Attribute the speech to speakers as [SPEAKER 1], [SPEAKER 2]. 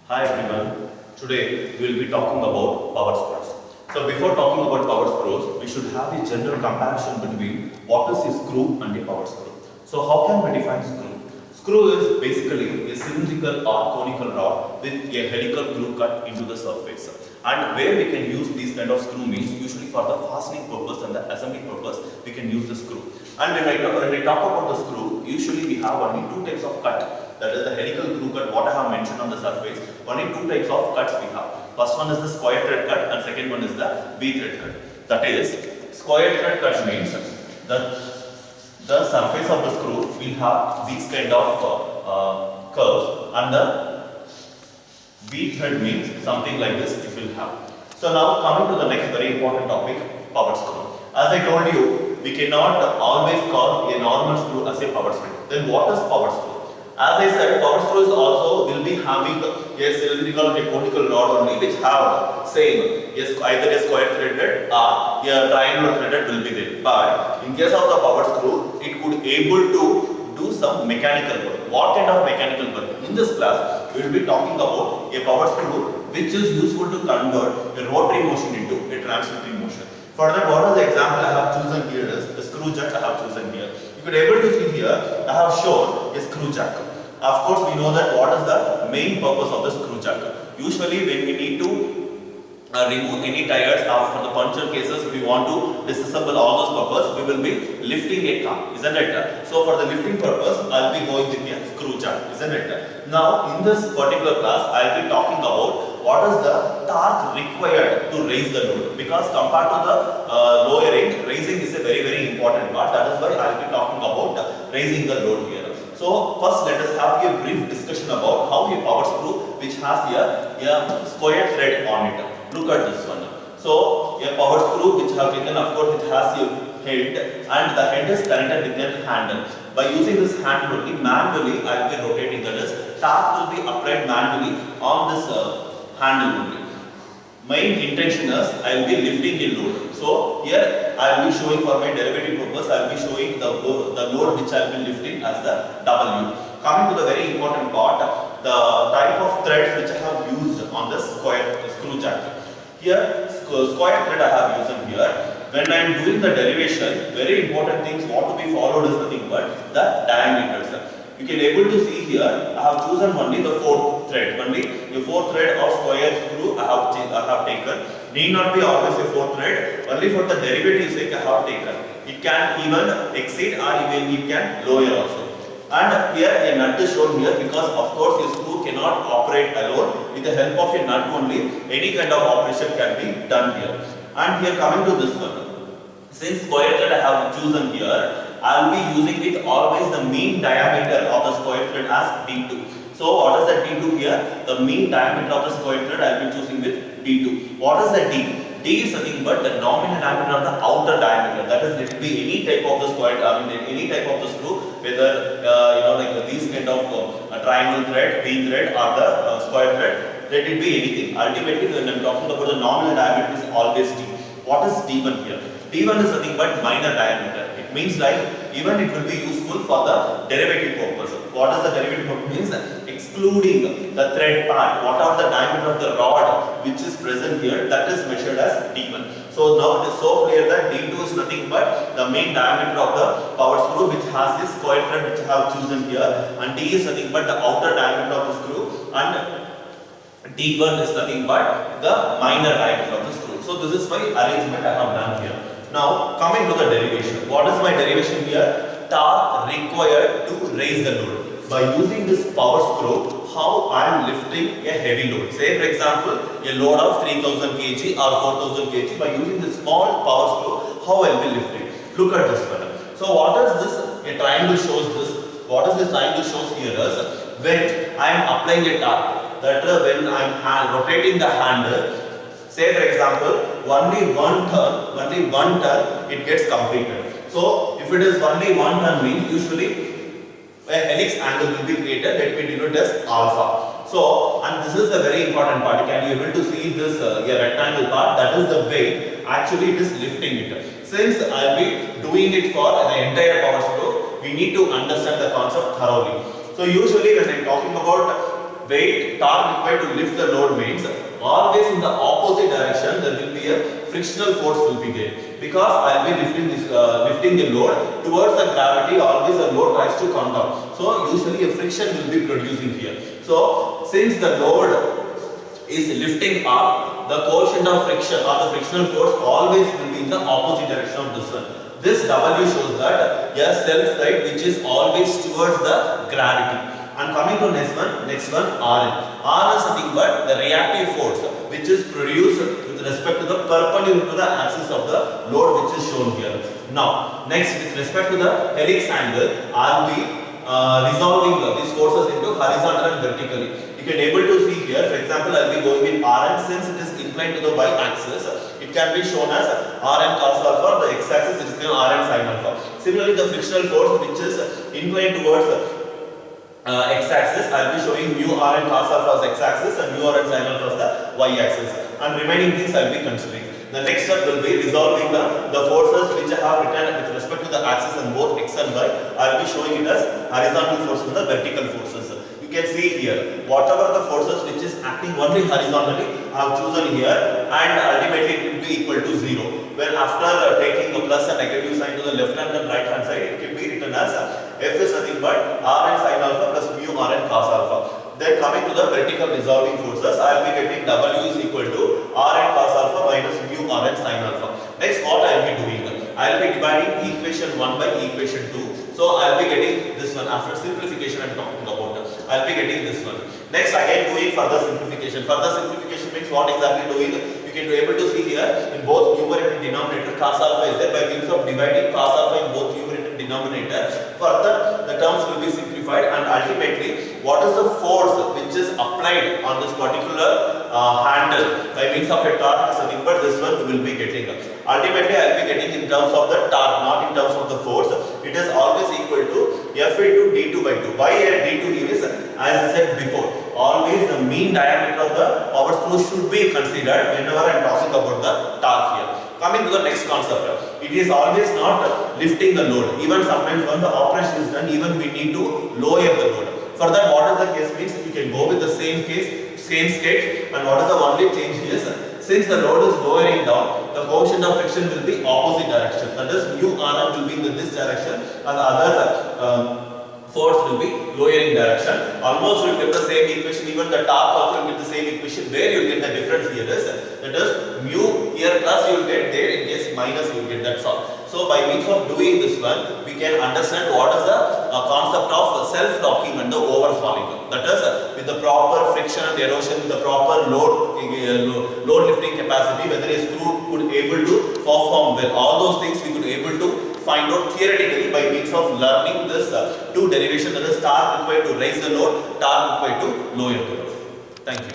[SPEAKER 1] Hi everyone. Today we will be talking about power screws. So before talking about power screws, we should have a general comparison between what is a screw and a power screw. So how can we define screw? Screw is basically a cylindrical or conical rod with a helical groove cut into the surface. And where we can use these kind of screw means usually for the fastening purpose and the assembly purpose we can use the screw. And when we talk about the screw, usually we have only two types of cut. That is the helical groove cut, what I have mentioned on the surface. Only two types of cuts we have. First one is the square thread cut and second one is the V-thread cut. That is, square thread cut means the surface of the screw will have these kind of curves, and the V-thread means something like this it will have. So now coming to the next very important topic, power screw. As I told you, we cannot always call a normal screw as a power screw. Then what is power screw? As I said, power screws also will be having a cylindrical or a conical rod only, which have same, yes, either a square threaded or a triangular threaded will be there. But in case of the power screw, it could able to do some mechanical work. What kind of mechanical work? In this class, we will be talking about a power screw which is useful to convert a rotary motion into a transitory motion. For that, what is the example I have chosen here is the screw jack I have chosen here. You could able to see here, I have shown a screw jack. Of course, we know that what is the main purpose of the screw jack. Usually, when we need to remove any tires for the puncture cases, if we want to disassemble all those purpose, we will be lifting a car, isn't it? So, for the lifting purpose, I will be going with a screw jack, isn't it? Now, in this particular class, I will be talking about what is the torque required to raise the load, because compared to the lowering, raising is a very important part. That is why I will be talking about raising the load here. So first let us have a brief discussion about how a power screw which has a square thread on it. Look at this one. So a power screw which have taken, of course, it has a head and the head is connected with a handle. By using this handle only, manually I will be rotating, that is, torque will be applied manually on this handle only. Main intention is I will be lifting a load. So here I will be showing for my derivative purpose, I will be showing the load which I will be lifting as the W. Coming to the very important part, the type of threads which I have used on the screw jack. Here square thread I have used here. When I am doing the derivation, very important things what to be followed is nothing but the diameters. You can able to see here, I have chosen only the fourth thread. Only the fourth thread of square screw I have taken. Need not be always a fourth thread. Only for the derivative sake I have taken. It can even exceed or even it can lower also. And here a nut is shown here because of course a screw cannot operate alone. With the help of a nut only, any kind of operation can be done here. And here coming to this one. Since square thread I have chosen here, I will be using with always the mean diameter of the square thread as D2. So what is the D2 here? The mean diameter of the square thread I will be choosing with D2. What is the D? D is nothing but the nominal diameter of the outer diameter. That is, let it be any type of the square, any type of the screw, whether like these kind of triangle thread, V thread, or the square thread. Let it be anything. Ultimately, when I am talking about the nominal diameter, is always D. What is D1 here? D1 is nothing but minor diameter. It means like even it will be useful for the derivative purpose. What is the derivative purpose? Means excluding the thread part, whatever the diameter of the rod which is present here, that is measured as D1. So now it is so clear that D2 is nothing but the main diameter of the power screw which has this square thread which I have chosen here, and D is nothing but the outer diameter of the screw, and D1 is nothing but the minor diameter of the screw. So this is my arrangement I have done here. Now coming to the derivation. What is my derivation here? Torque required to raise the load. By using this power screw, how I am lifting a heavy load. Say for example, a load of 3000 kg or 4000 kg. By using this small power screw, how I will be lifting. Look at this one. So what is this? A triangle shows this. What is this triangle shows here is when I am applying a torque. That when I am rotating the handle. Say for example, only one turn it gets completed. So if it is only one turn means usually a helix angle will be created, let me denote as alpha. So, and this is the very important part. Can you able to see this rectangle part? That is the way actually it is lifting it. Since I will be doing it for the entire power screw, we need to understand the concept thoroughly. So usually when I am talking about weight, torque required to lift the load means always in the opposite direction there will be a frictional force will be there. Because I will be lifting the load towards the gravity, always the load tries to come down. So usually a friction will be producing here. So since the load is lifting up, the coefficient of friction or the frictional force always will be in the opposite direction of this one. This W shows that a self right which is always towards the gravity. And coming to next one Rn. Rn is nothing but the reactive force which is produced with respect to the perpendicular to the axis of the load which is shown here. Now, next with respect to the helix angle, I will be resolving these forces into horizontal and vertically. You can able to see here, for example, I will be going with Rn since it is inclined to the y-axis. It can be shown as Rn cos alpha, the x-axis is Rn sin alpha. Similarly, the frictional force which is inclined towards x-axis, I will be showing mu Rn cos alpha as x-axis and mu Rn sin alpha as the y-axis. And remaining things I will be considering. The next step will be resolving the forces which I have written with respect to the axis and both x and y. I will be showing it as horizontal forces and the vertical forces. You can see here, whatever the forces which is acting only horizontally, I have chosen here and ultimately it will be equal to 0. When after taking the plus and negative sign to the left hand and right hand side, it can be written as f is nothing but Rn sin alpha plus mu Rn cos alpha. Then coming to the vertical resolving forces, I will be getting W is equal to Rn cos alpha minus mu Rn sin alpha. Next, what I will be doing? I will be dividing equation 1 by equation 2. So I will be getting this one after simplification I am talking about. I will be getting this one. Next, again doing further simplification. Further simplification means what exactly doing? You can be able to see here in both numerator and denominator cos alpha is there. By means of dividing cos alpha in both numerator and denominator, further the terms will be simplified and ultimately what is the force which is applied on this particular handle by means of a torque is nothing but this one we will be getting. Ultimately I will be getting in terms of the torque, not in terms of the force. It is always equal to F into d2 by 2. Why d2 here is, as I said before, always the mean diameter of the power screw should be considered whenever I am talking about the torque here. Coming to the next concept, it is always not lifting the load. Even sometimes when the operation is done, even we need to lower the load. For that, what is the case means, you can go with the same state, and what is the only change is, since the load is lowering down, the coefficient of friction will be opposite direction. That is, mu Rn will be in this direction and the other force will be lowering direction. Almost you will get the same equation, even the torque also will get the same equation. Where you will get the difference here is, that is mu here plus you will get there, in case minus you will get, that's all. So by means of doing this one, we can understand what is the concept of self-locking and the overhauling. That is, with the proper friction and erosion, with the proper load lifting capacity, whether a screw could able to perform well. All those things we could able to find out theoretically by means of learning this two derivation, that is torque required to raise the load, torque required to lower the load. Thank you.